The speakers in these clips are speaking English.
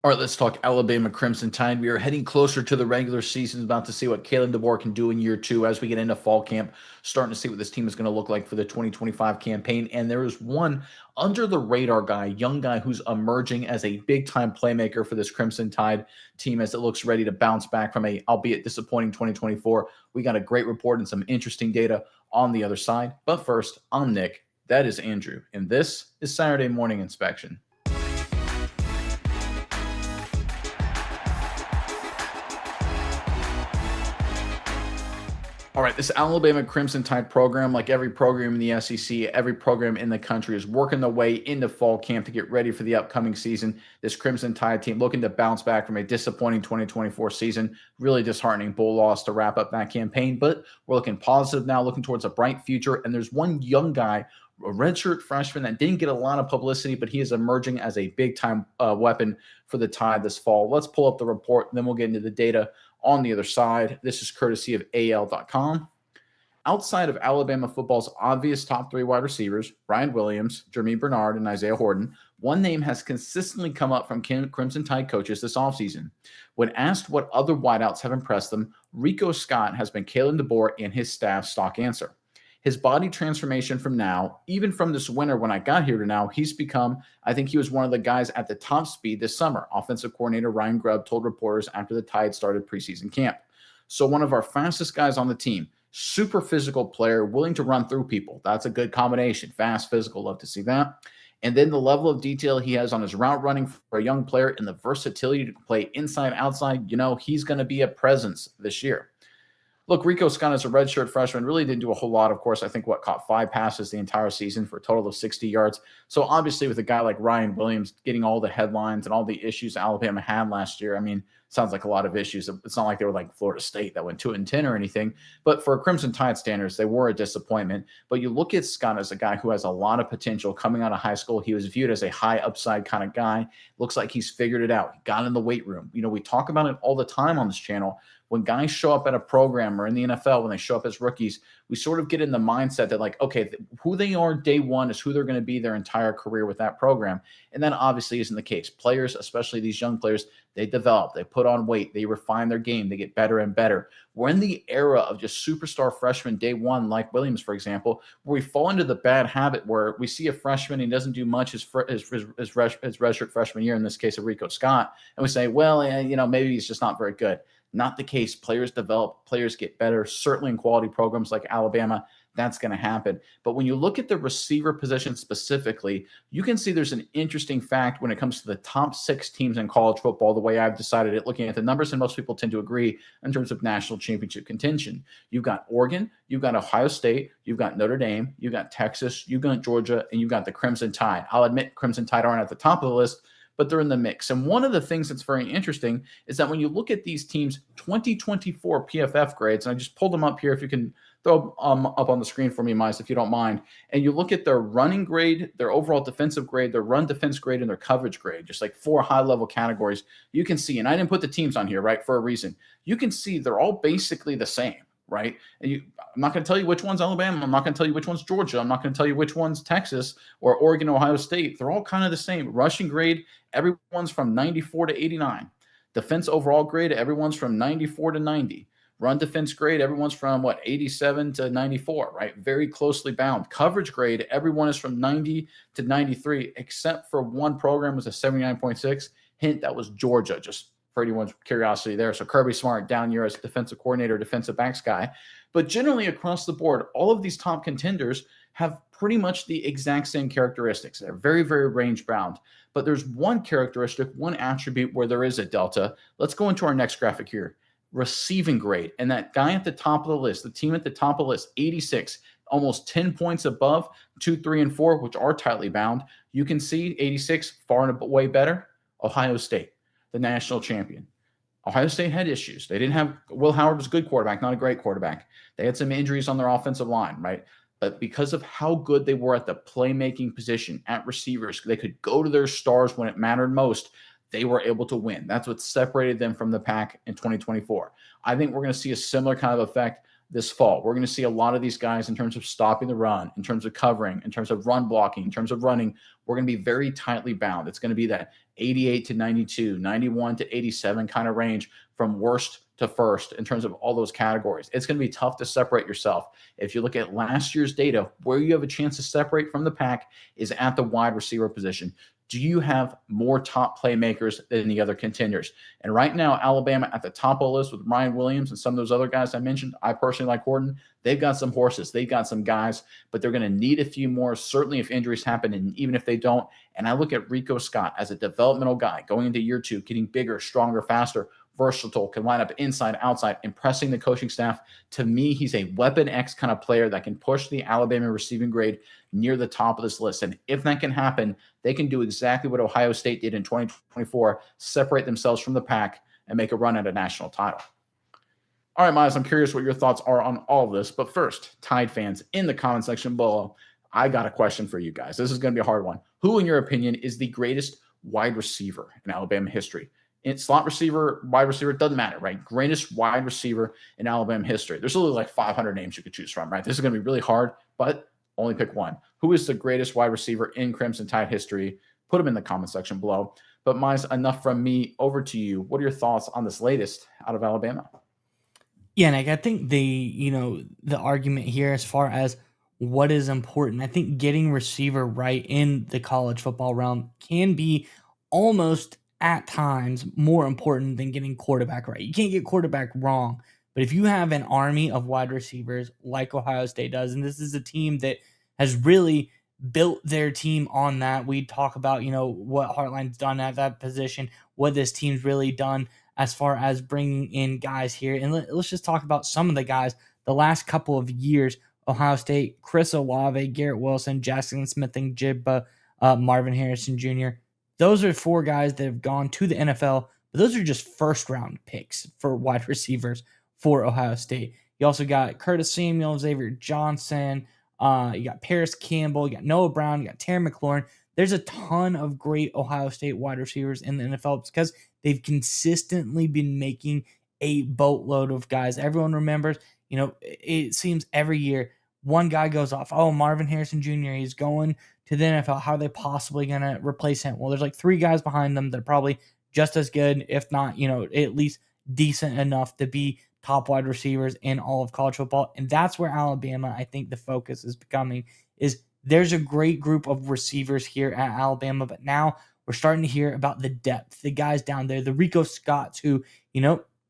All right, let's talk Alabama Crimson Tide. We are heading closer to the regular season, about to see what Kalen DeBoer can do in year two as we get into fall camp, starting to see what this team is going to look like for the 2025 campaign. And there is one under the radar guy, young guy who's emerging as a big time playmaker for this Crimson Tide team as it looks ready to bounce back from a, albeit disappointing 2024. We got a great report and some interesting data on the other side. But first, I'm Nick. That is Andrew. And this is Saturday Morning Inspection. All right, this Alabama Crimson Tide program, like every program in the SEC, every program in the country, is working their way into fall camp to get ready for the upcoming season. This Crimson Tide team looking to bounce back from a disappointing 2024 season, really disheartening bowl loss to wrap up that campaign. But we're looking positive now, looking towards a bright future. And there's one young guy, a redshirt freshman that didn't get a lot of publicity, but he is emerging as a big time weapon for the Tide this fall. Let's pull up the report, and then we'll get into the data on the other side. This is courtesy of AL.com. Outside of Alabama football's obvious top three wide receivers, Ryan Williams, Jeremy Bernard, and Isaiah Horton, one name has consistently come up from Crimson Tide coaches this offseason. When asked what other wideouts have impressed them, Rico Scott has been Kalen DeBoer and his staff's stock answer. His body transformation from now, even from this winter when I got here to now, he's become, I think he was one of the guys at the top speed this summer. Offensive coordinator Ryan Grubb told reporters after the Tide started preseason camp. So one of our fastest guys on the team, super physical player, willing to run through people. That's a good combination. Fast, physical, love to see that. And then the level of detail he has on his route running for a young player and the versatility to play inside, outside, he's going to be a presence this year. Look, Rico Scott is a redshirt freshman, really didn't do a whole lot. Of course, I think caught 5 passes the entire season for a total of 60 yards. So obviously, with a guy like Ryan Williams getting all the headlines and all the issues Alabama had last year, I mean, sounds like a lot of issues. It's not like they were like Florida State that went 2-10 or anything. But for Crimson Tide standards, they were a disappointment. But you look at Scott as a guy who has a lot of potential coming out of high school. He was viewed as a high upside kind of guy. Looks like he's figured it out. He got in the weight room. We talk about it all the time on this channel. When guys show up at a program or in the NFL, when they show up as rookies, we sort of get in the mindset that, like, okay, who they are day one is who they're going to be their entire career with that program. And that obviously isn't the case. Players, especially these young players, they develop, they put on weight, they refine their game, they get better and better. We're in the era of just superstar freshmen day one, like Williams, for example, where we fall into the bad habit where we see a freshman, he doesn't do much his redshirt freshman year, in this case of Rico Scott, and we say, well, maybe he's just not very good. Not the case. Players develop, players get better. Certainly in quality programs like Alabama, that's going to happen. But when you look at the receiver position specifically, you can see there's an interesting fact when it comes to the top 6 teams in college football, the way I've decided it, looking at the numbers, and most people tend to agree in terms of national championship contention. You've got Oregon, you've got Ohio State, you've got Notre Dame, you've got Texas, you've got Georgia, and you've got the Crimson Tide. I'll admit Crimson Tide aren't at the top of the list, but they're in the mix. And one of the things that's very interesting is that when you look at these teams' 2024 PFF grades, and I just pulled them up here, if you can throw up on the screen for me, Mice, if you don't mind, and you look at their running grade, their overall defensive grade, their run defense grade, and their coverage grade, just like 4 high-level categories, you can see, and I didn't put the teams on here, right, for a reason. You can see they're all basically the same. Right. And I'm not going to tell you which one's Alabama. I'm not going to tell you which one's Georgia. I'm not going to tell you which one's Texas or Oregon, Ohio State. They're all kind of the same. Rushing grade, everyone's from 94 to 89. Defense overall grade, everyone's from 94 to 90. Run defense grade, everyone's from 87 to 94, right? Very closely bound. Coverage grade, everyone is from 90 to 93, except for one program was a 79.6. Hint, that was Georgia, just for anyone's curiosity there. So Kirby Smart down here as defensive coordinator, defensive backs guy. But generally across the board, all of these top contenders have pretty much the exact same characteristics. They're very, very range bound. But there's one characteristic, one attribute where there is a delta. Let's go into our next graphic here. Receiving grade. And that guy at the top of the list, the team at the top of the list, 86, almost 10 points above 2, 3, and 4, which are tightly bound. You can see 86, far and away better. Ohio State, the national champion. Ohio State had issues. They didn't have Will Howard was a good quarterback, not a great quarterback. They had some injuries on their offensive line, right? But because of how good they were at the playmaking position at receivers, they could go to their stars when it mattered most. They were able to win. That's what separated them from the pack in 2024. I think we're going to see a similar kind of effect this fall. We're going to see a lot of these guys in terms of stopping the run, in terms of covering, in terms of run blocking, in terms of running. We're going to be very tightly bound. It's going to be that 88 to 92, 91 to 87 kind of range from worst to first in terms of all those categories. It's going to be tough to separate yourself. If you look at last year's data, where you have a chance to separate from the pack is at the wide receiver position. Do you have more top playmakers than the other contenders? And right now, Alabama at the top of the list with Ryan Williams and some of those other guys I mentioned. I personally like Horton. They've got some horses, they've got some guys, but they're going to need a few more, certainly if injuries happen, and even if they don't. And I look at Rico Scott as a developmental guy going into year two, getting bigger, stronger, faster, versatile, can line up inside, outside, impressing the coaching staff. To me, he's a weapon X kind of player that can push the Alabama receiving grade near the top of this list. And if that can happen, they can do exactly what Ohio State did in 2024, separate themselves from the pack and make a run at a national title. All right, Miles, I'm curious what your thoughts are on all of this. But first, Tide fans, in the comment section below, I got a question for you guys. This is going to be a hard one. Who, in your opinion, is the greatest wide receiver in Alabama history? Slot receiver, wide receiver, doesn't matter, right? Greatest wide receiver in Alabama history. There's only like 500 names you could choose from, right? This is going to be really hard, but only pick one. Who is the greatest wide receiver in Crimson Tide history? Put them in the comment section below. But Miles, enough from me. Over to you. What are your thoughts on this latest out of Alabama? Yeah, Nick, I think the argument here as far as what is important, I think getting receiver right in the college football realm can be almost at times more important than getting quarterback right. You can't get quarterback wrong, but if you have an army of wide receivers like Ohio State does, and this is a team that has really built their team on that. We talk about, what Heartline's done at that position, what this team's really done as far as bringing in guys here. And let's just talk about some of the guys the last couple of years. Ohio State, Chris Olave, Garrett Wilson, Jackson Smith and Jigba, Marvin Harrison Jr. Those are four guys that have gone to the NFL, but those are just first round picks for wide receivers for Ohio State. You also got Curtis Samuel, Xavier Johnson, you got Paris Campbell, you got Noah Brown, you got Terry McLaurin. There's a ton of great Ohio State wide receivers in the NFL because they've consistently been making a boatload of guys. Everyone remembers, it seems every year one guy goes off. Oh, Marvin Harrison Jr., he's going to the NFL. How are they possibly going to replace him? Well, there's like three guys behind them that are probably just as good, if not, at least decent enough to be top wide receivers in all of college football. And that's where Alabama, I think the focus is becoming, is there's a great group of receivers here at Alabama, but now we're starting to hear about the depth, the guys down there, the Rico Scotts who,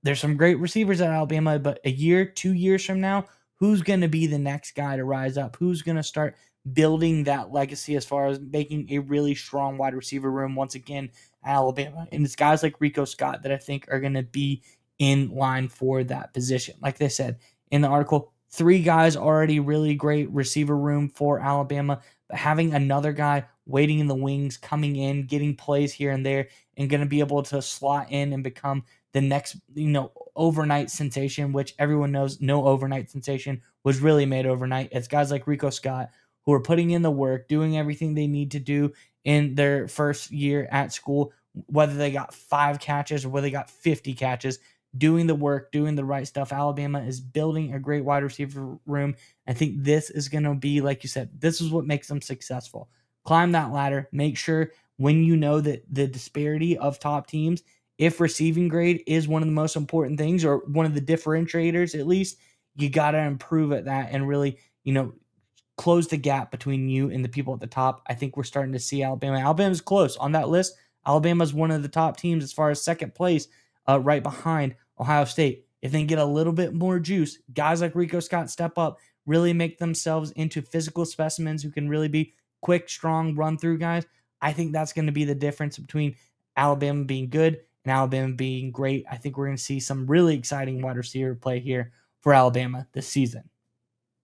there's some great receivers at Alabama, but a year, 2 years from now, who's going to be the next guy to rise up? Who's going to start building that legacy as far as making a really strong wide receiver room once again at Alabama? And it's guys like Rico Scott that I think are going to be in line for that position. Like they said in the article, three guys already really great receiver room for Alabama, but having another guy waiting in the wings, coming in, getting plays here and there, and going to be able to slot in and become the next, overnight sensation, which everyone knows no overnight sensation was really made overnight. It's guys like Rico Scott who are putting in the work, doing everything they need to do in their first year at school, whether they got 5 catches or whether they got 50 catches, doing the work, doing the right stuff. Alabama is building a great wide receiver room. I think this is going to be, like you said, this is what makes them successful. Climb that ladder. Make sure when you know that the disparity of top teams, if receiving grade is one of the most important things or one of the differentiators, at least, you got to improve at that and really, close the gap between you and the people at the top. I think we're starting to see Alabama. Alabama's close on that list. Alabama's one of the top teams as far as second place, right behind Ohio State. If they can get a little bit more juice, guys like Rico Scott step up, really make themselves into physical specimens who can really be quick, strong, run through guys. I think that's going to be the difference between Alabama being good and Alabama being great. I think we're going to see some really exciting wide receiver play here for Alabama this season.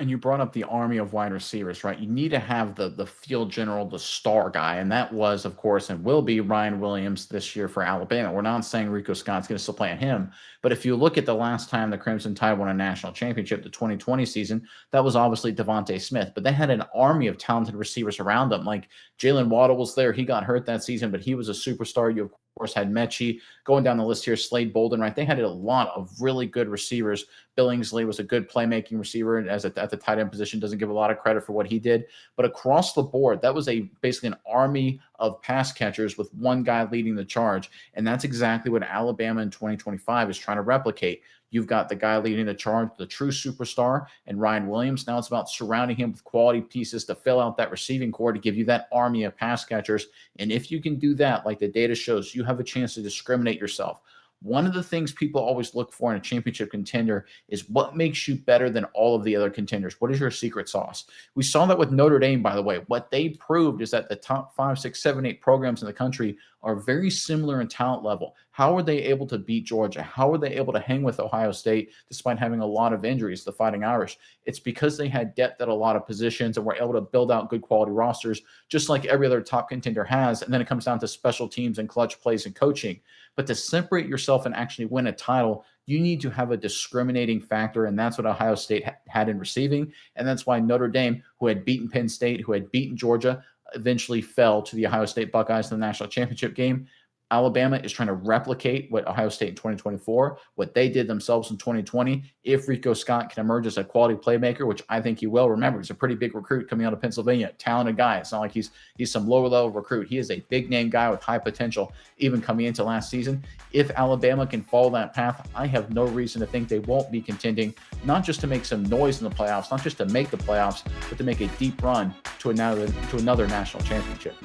And you brought up the army of wide receivers, right? You need to have the field general, the star guy, and that was, of course, and will be Ryan Williams this year for Alabama. We're not saying Rico Scott's going to supplant him, but if you look at the last time the Crimson Tide won a national championship, the 2020 season, that was obviously Devontae Smith, but they had an army of talented receivers around them. Like Jalen Waddle was there; he got hurt that season, but he was a superstar. You, of course, had Mechie going down the list here, Slade Bolden, right? They had a lot of really good receivers. Billingsley was a good playmaking receiver at the tight end position. Doesn't give a lot of credit for what he did, but across the board, that was basically an army of pass catchers with one guy leading the charge. And that's exactly what Alabama in 2025 is trying to replicate. You've got the guy leading the charge, the true superstar, and Ryan Williams. Now it's about surrounding him with quality pieces to fill out that receiving core to give you that army of pass catchers. And if you can do that, like the data shows, you have a chance to discriminate yourself. One of the things people always look for in a championship contender is what makes you better than all of the other contenders. What is your secret sauce? We saw that with Notre Dame, by the way. What they proved is that the top 5, 6, 7, 8 programs in the country are very similar in talent level. How were they able to beat Georgia? How were they able to hang with Ohio State despite having a lot of injuries, the Fighting Irish? It's because they had depth at a lot of positions and were able to build out good quality rosters, just like every other top contender has. And then it comes down to special teams and clutch plays and coaching. But to separate yourself and actually win a title, you need to have a discriminating factor, and that's what Ohio State had in receiving. And that's why Notre Dame, who had beaten Penn State, who had beaten Georgia, eventually fell to the Ohio State Buckeyes in the national championship game. Alabama is trying to replicate what Ohio State in 2024, what they did themselves in 2020. If Rico Scott can emerge as a quality playmaker, which I think he will, remember, he's a pretty big recruit coming out of Pennsylvania, talented guy. It's not like he's some lower level recruit. He is a big name guy with high potential, even coming into last season. If Alabama can follow that path, I have no reason to think they won't be contending, not just to make some noise in the playoffs, not just to make the playoffs, but to make a deep run to another national championship.